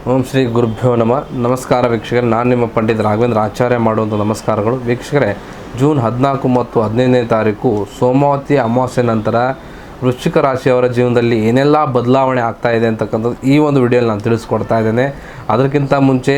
ಓಂ ಶ್ರೀ ಗುರುಭ್ಯೋ ನಮಃ. ನಮಸ್ಕಾರ ವೀಕ್ಷಕರೇ, ನಾನು ನಿಮ್ಮ ಪಂಡಿತ ರಾಘವೇಂದ್ರ ಆಚಾರ್ಯ ಮಾಡುವಂಥ ನಮಸ್ಕಾರಗಳು. ವೀಕ್ಷಕರೇ, ಜೂನ್ 14 ಮತ್ತು 15ನೇ ತಾರೀಕು ಸೋಮವತಿ ಅಮಾವಾಸ್ಯೆ ನಂತರ ವೃಶ್ಚಿಕ ರಾಶಿಯವರ ಜೀವನದಲ್ಲಿ ಏನೆಲ್ಲ ಬದಲಾವಣೆ ಆಗ್ತಾ ಇದೆ ಅಂತಕ್ಕಂಥದ್ದು ಈ ಒಂದು ವಿಡಿಯೋಲಿ ನಾನು ತಿಳಿಸ್ಕೊಡ್ತಾ ಇದ್ದೇನೆ. ಅದಕ್ಕಿಂತ ಮುಂಚೆ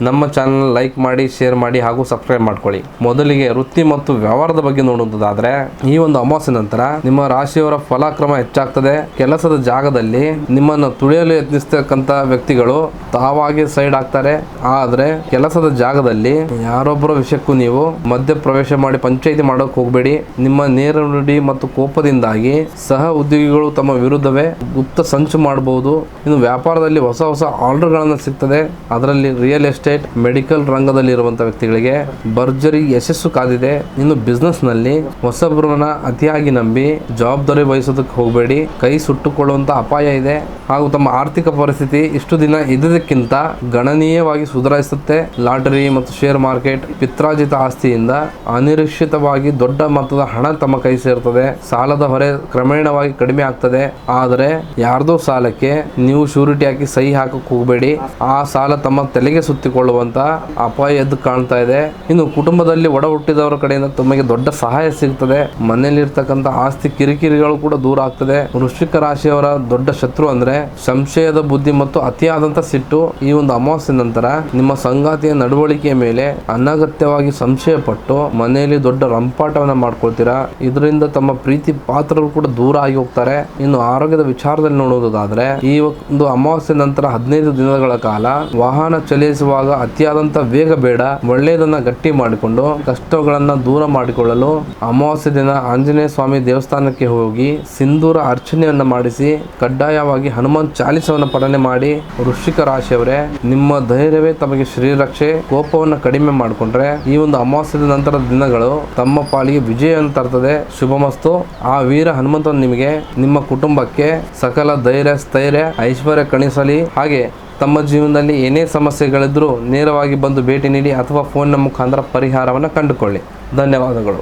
ನಮ್ಮ ಚಾನಲ್ ಲೈಕ್ ಮಾಡಿ, ಶೇರ್ ಮಾಡಿ ಹಾಗೂ ಸಬ್ಸ್ಕ್ರೈಬ್ ಮಾಡ್ಕೊಳ್ಳಿ. ಮೊದಲಿಗೆ ವೃತ್ತಿ ಮತ್ತು ವ್ಯವಹಾರದ ಬಗ್ಗೆ ನೋಡುವುದಾದರೆ, ಈ ಒಂದು ಅಮಾವಾಸ್ಯೆ ನಂತರ ನಿಮ್ಮ ರಾಶಿಯವರ ಫಲಕ್ರಮ ಹೆಚ್ಚಾಗ್ತದೆ. ಕೆಲಸದ ಜಾಗದಲ್ಲಿ ನಿಮ್ಮನ್ನು ತುಳಿಯಲು ಯತ್ನಿಸ್ತಕ್ಕಂಥ ವ್ಯಕ್ತಿಗಳು ತಾವಾಗಿ ಸೈಡ್ ಆಗ್ತಾರೆ. ಆದರೆ ಕೆಲಸದ ಜಾಗದಲ್ಲಿ ಯಾರೊಬ್ಬರ ವಿಷಯಕ್ಕೂ ನೀವು ಮಧ್ಯ ಪ್ರವೇಶ ಮಾಡಿ ಪಂಚಾಯಿತಿ ಮಾಡೋಕೆ ಹೋಗಬೇಡಿ. ನಿಮ್ಮ ನೇರ ನುಡಿ ಮತ್ತು ಕೋಪದಿಂದಾಗಿ ಸಹ ಉದ್ಯೋಗಿಗಳು ತಮ್ಮ ವಿರುದ್ಧವೇ ಗುಪ್ತ ಸಂಚು ಮಾಡಬಹುದು. ಇನ್ನು ವ್ಯಾಪಾರದಲ್ಲಿ ಹೊಸ ಹೊಸ ಆರ್ಡರ್ಗಳನ್ನು ಸಿಗ್ತದೆ. ಅದರಲ್ಲಿ ರಿಯಲ್ ಎಸ್ಟೇಟ್, ಮೆಡಿಕಲ್ ರಂಗದಲ್ಲಿ ಇರುವಂತಹ ವ್ಯಕ್ತಿಗಳಿಗೆ ಭರ್ಜರಿ ಯಶಸ್ಸು ಕಾದಿದೆ. ಇನ್ನು ಬಿಸ್ನೆಸ್ ನಲ್ಲಿ ಹೊಸಬ್ರನ್ನ ಅತಿಯಾಗಿ ನಂಬಿ ಜವಾಬ್ದಾರಿ ವಹಿಸೋದಕ್ಕೆ ಹೋಗಬೇಡಿ. ಕೈ ಸುಟ್ಟುಕೊಳ್ಳುವಂತ ಅಪಾಯ ಇದೆ. ಹಾಗೂ ತಮ್ಮ ಆರ್ಥಿಕ ಪರಿಸ್ಥಿತಿ ಇಷ್ಟು ದಿನ ಇದ್ದಕ್ಕಿಂತ ಗಣನೀಯವಾಗಿ ಸುಧಾರಿಸುತ್ತೆ. ಲಾಟರಿ ಮತ್ತು ಶೇರ್ ಮಾರ್ಕೆಟ್, ಪಿತ್ರಾರ್ಜಿತ ಆಸ್ತಿಯಿಂದ ಅನಿರೀಕ್ಷಿತವಾಗಿ ದೊಡ್ಡ ಮೊತ್ತದ ಹಣ ತಮ್ಮ ಕೈ ಸೇರ್ತದೆ. ಸಾಲದ ಹೊರೆ ಕ್ರಮೇಣವಾಗಿ ಕಡಿಮೆ ಆಗ್ತದೆ. ಆದರೆ ಯಾರ್ದೋ ಸಾಲಕ್ಕೆ ನೀವು ಶ್ಯೂರಿಟಿ ಹಾಕಿ ಸಹಿ ಹಾಕಕ್ಕೆ ಹೋಗಬೇಡಿ. ಆ ಸಾಲ ತಮ್ಮ ತಲೆಗೆ ಸುತ್ತಿಕೊಳ್ಳುವಂತ ಅಪಾಯ ಎದ್ದು ಕಾಣ್ತಾ ಇದೆ. ಇನ್ನು ಕುಟುಂಬದಲ್ಲಿ ಒಡ ಹುಟ್ಟಿದವರ ಕಡೆಯಿಂದ ತಮಗೆ ದೊಡ್ಡ ಸಹಾಯ ಸಿಗ್ತದೆ. ಮನೆಯಲ್ಲಿರ್ತಕ್ಕಂಥ ಆಸ್ತಿ ಕಿರಿಕಿರಿಗಳು ಕೂಡ ದೂರ ಆಗ್ತದೆ. ವೃಶ್ಚಿಕ ರಾಶಿಯವರ ದೊಡ್ಡ ಶತ್ರು ಅಂದ್ರೆ ಸಂಶಯದ ಬುದ್ಧಿ ಮತ್ತು ಅತಿಯಾದಂತ ಸಿಟ್ಟು. ಈ ಒಂದು ಅಮಾವಾಸ್ಯೆ ನಂತರ ನಿಮ್ಮ ಸಂಗಾತಿಯ ನಡವಳಿಕೆಯ ಮೇಲೆ ಅನಗತ್ಯವಾಗಿ ಸಂಶಯ ಪಟ್ಟು ಮನೆಯಲ್ಲಿ ದೊಡ್ಡ ರಂಪಾಟವನ್ನ ಮಾಡ್ಕೊಳ್ತೀರಾ. ಇದರಿಂದ ತಮ್ಮ ಪ್ರೀತಿ ಪಾತ್ರರು ಕೂಡ ದೂರ ಆಗಿ ಹೋಗ್ತಾರೆ. ಇನ್ನು ಆರೋಗ್ಯದ ವಿಚಾರದಲ್ಲಿ ನೋಡುವುದಾದ್ರೆ, ಈ ಒಂದು ಅಮಾವಾಸ್ಯೆ ನಂತರ 15 ದಿನಗಳ ಕಾಲ ವಾಹನ ಚಲಿಸುವಾಗ ಅತಿಯಾದಂತ ವೇಗ ಬೇಡ. ಒಳ್ಳೆಯದನ್ನ ಗಟ್ಟಿ ಮಾಡಿಕೊಂಡು ಕಷ್ಟಗಳನ್ನ ದೂರ ಮಾಡಿಕೊಳ್ಳಲು ಅಮಾವಾಸ್ಯೆ ದಿನ ಆಂಜನೇಯ ಸ್ವಾಮಿ ದೇವಸ್ಥಾನಕ್ಕೆ ಹೋಗಿ ಸಿಂಧೂರ ಅರ್ಚನೆಯನ್ನ ಮಾಡಿಸಿ ಕಡ್ಡಾಯವಾಗಿ ಹನುಮಾನ್ ಚಾಲಿಸವನ್ನ ಪಠನೆ ಮಾಡಿ. ವೃಶ್ಚಿಕ ರಾಶಿಯವರೇ, ನಿಮ್ಮ ಧೈರ್ಯವೇ ತಮಗೆ ಶ್ರೀರಕ್ಷೆ. ಕೋಪವನ್ನು ಕಡಿಮೆ ಮಾಡಿಕೊಂಡ್ರೆ ಈ ಒಂದು ಅಮಾವಾಸ್ಯದ ನಂತರದ ದಿನಗಳು ತಮ್ಮ ಪಾಲಿಗೆ ವಿಜಯವನ್ನು ತರ್ತದೆ. ಶುಭಮಸ್ತು. ಆ ವೀರ ಹನುಮಂತನು ನಿಮಗೆ, ನಿಮ್ಮ ಕುಟುಂಬಕ್ಕೆ ಸಕಲ ಧೈರ್ಯ, ಸ್ಥೈರ್ಯ, ಐಶ್ವರ್ಯ ಕಣಿಸಲಿ. ಹಾಗೆ ತಮ್ಮ ಜೀವನದಲ್ಲಿ ಏನೇ ಸಮಸ್ಯೆಗಳಿದ್ರೂ ನೇರವಾಗಿ ಬಂದು ಭೇಟಿ ನೀಡಿ ಅಥವಾ ಫೋನ್ನ ಮುಖಾಂತರ ಪರಿಹಾರವನ್ನು ಕಂಡುಕೊಳ್ಳಿ. ಧನ್ಯವಾದಗಳು.